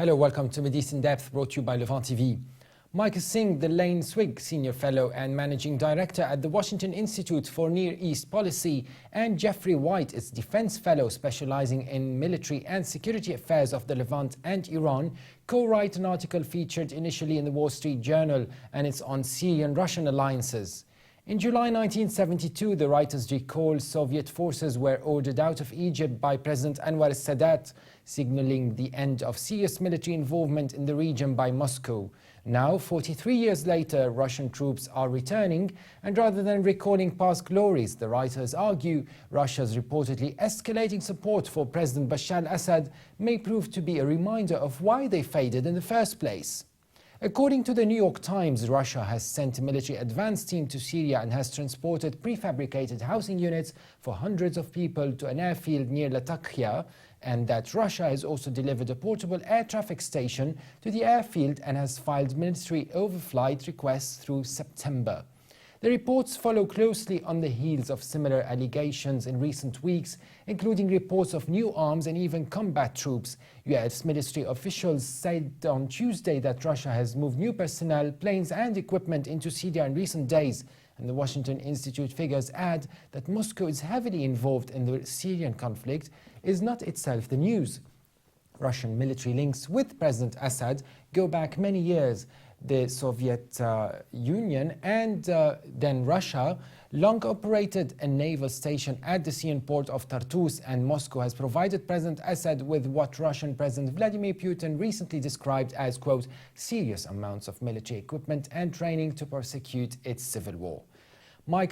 Hello, welcome to Mideast in Depth, brought to you by Levant TV. Singh, the Lane-Swig Senior Fellow and Managing Director at the Washington Institute for Near East Policy, and Jeffrey White is Defense Fellow specializing in military and security affairs of the Levant and Iran, co-write an article featured initially in the Wall Street Journal, and it's on Syrian-Russian alliances. In July 1972, the writers recall Soviet forces were ordered out of Egypt by President Anwar Sadat, signaling the end of serious military involvement in the region by Moscow. Now, 43 years later, Russian troops are returning, and rather than recalling past glories, the writers argue Russia's reportedly escalating support for President Bashar al-Assad may prove to be a reminder of why they faded in the first place. According to the New York Times, Russia has sent a military advance team to Syria and has transported prefabricated housing units for hundreds of people to an airfield near Latakia, and that Russia has also delivered a portable air traffic station to the airfield and has filed military overflight requests through September. The reports follow closely on the heels of similar allegations in recent weeks, including reports of new arms and even combat troops. U.S. military officials said on Tuesday that Russia has moved new personnel, planes and equipment into Syria in recent days, and the Washington Institute figures add that Moscow is heavily involved in the Syrian conflict is not itself the news. Russian military links with President Assad go back many years. The Soviet Union and then Russia long operated a naval station at the Syrian port of Tartus, and Moscow has provided President Assad with what Russian President Vladimir Putin recently described as, quote, serious amounts of military equipment and training to prosecute its civil war.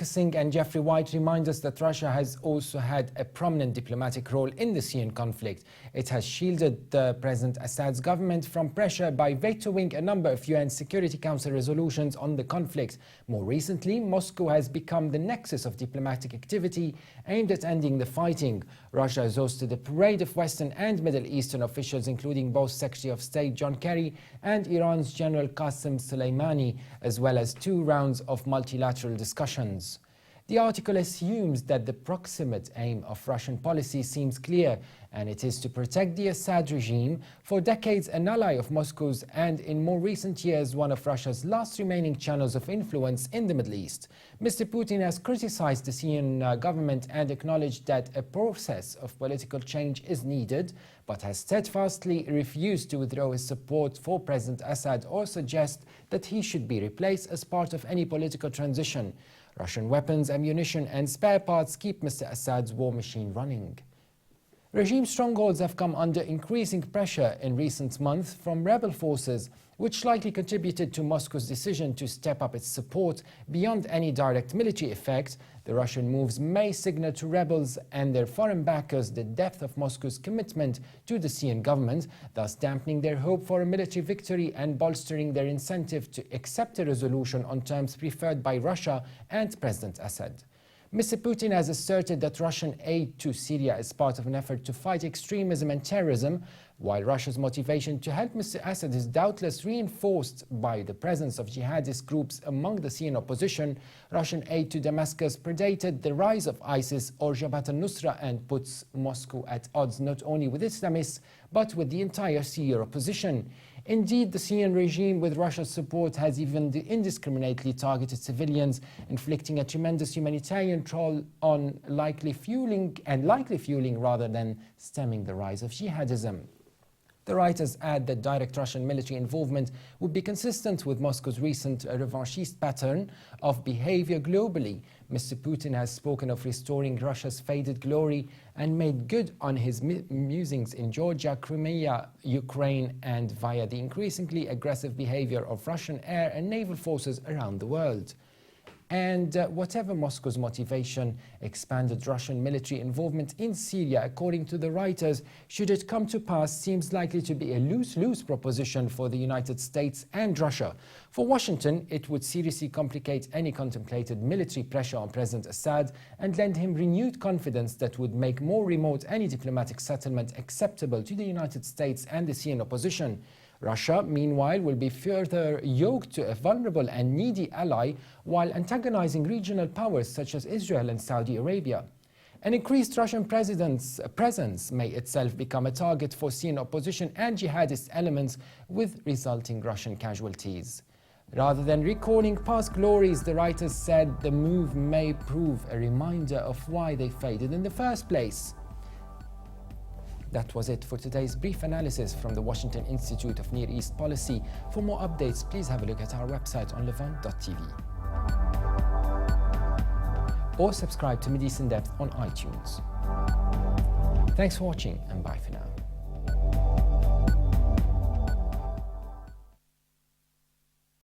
Singh and Jeffrey White remind us that Russia has also had a prominent diplomatic role in the Syrian conflict. It has shielded President Assad's government from pressure by vetoing a number of UN Security Council resolutions on the conflict. More recently, Moscow has become the nexus of diplomatic activity aimed at ending the fighting. Russia has hosted a parade of Western and Middle Eastern officials, including both Secretary of State John Kerry and Iran's General Qasem Soleimani, as well as 2 rounds of multilateral discussions. The article assumes that the proximate aim of Russian policy seems clear, and it is to protect the Assad regime, for decades an ally of Moscow's and in more recent years one of Russia's last remaining channels of influence in the Middle East. Mr. Putin has criticized the Syrian government and acknowledged that a process of political change is needed, but has steadfastly refused to withdraw his support for President Assad or suggest that he should be replaced as part of any political transition. Russian weapons, ammunition and spare parts keep Mr. Assad's war machine running. Regime strongholds have come under increasing pressure in recent months from rebel forces, which likely contributed to Moscow's decision to step up its support beyond any direct military effect. The Russian moves may signal to rebels and their foreign backers the depth of Moscow's commitment to the Syrian government, thus dampening their hope for a military victory and bolstering their incentive to accept a resolution on terms preferred by Russia and President Assad. Mr. Putin has asserted that Russian aid to Syria is part of an effort to fight extremism and terrorism, while Russia's motivation to help Mr. Assad is doubtless reinforced by the presence of jihadist groups among the Syrian opposition. Russian aid to Damascus predated the rise of ISIS or Jabhat al-Nusra and puts Moscow at odds not only with Islamists but with the entire Syrian opposition. Indeed, the Syrian regime, with Russia's support, has even indiscriminately targeted civilians, inflicting a tremendous humanitarian toll on likely fueling rather than stemming the rise of jihadism. The writers add that direct Russian military involvement would be consistent with Moscow's recent revanchist pattern of behavior globally. Mr. Putin has spoken of restoring Russia's faded glory and made good on his musings in Georgia, Crimea, Ukraine, and via the increasingly aggressive behavior of Russian air and naval forces around the world. And whatever Moscow's motivation, expanded Russian military involvement in Syria, according to the writers, should it come to pass, seems likely to be a lose-lose proposition for the United States and Russia. For Washington, it would seriously complicate any contemplated military pressure on President Assad and lend him renewed confidence that would make more remote any diplomatic settlement acceptable to the United States and the Syrian opposition. Russia, meanwhile, will be further yoked to a vulnerable and needy ally while antagonizing regional powers such as Israel and Saudi Arabia. An increased Russian presence may itself become a target for Syrian opposition and jihadist elements, with resulting Russian casualties. Rather than recalling past glories, the writers said the move may prove a reminder of why they faded in the first place. That was it for today's brief analysis from the Washington Institute of Near East Policy. For more updates, please have a look at our website on levant.tv. Or subscribe to Middle East in Depth on iTunes. Thanks for watching, and bye for now.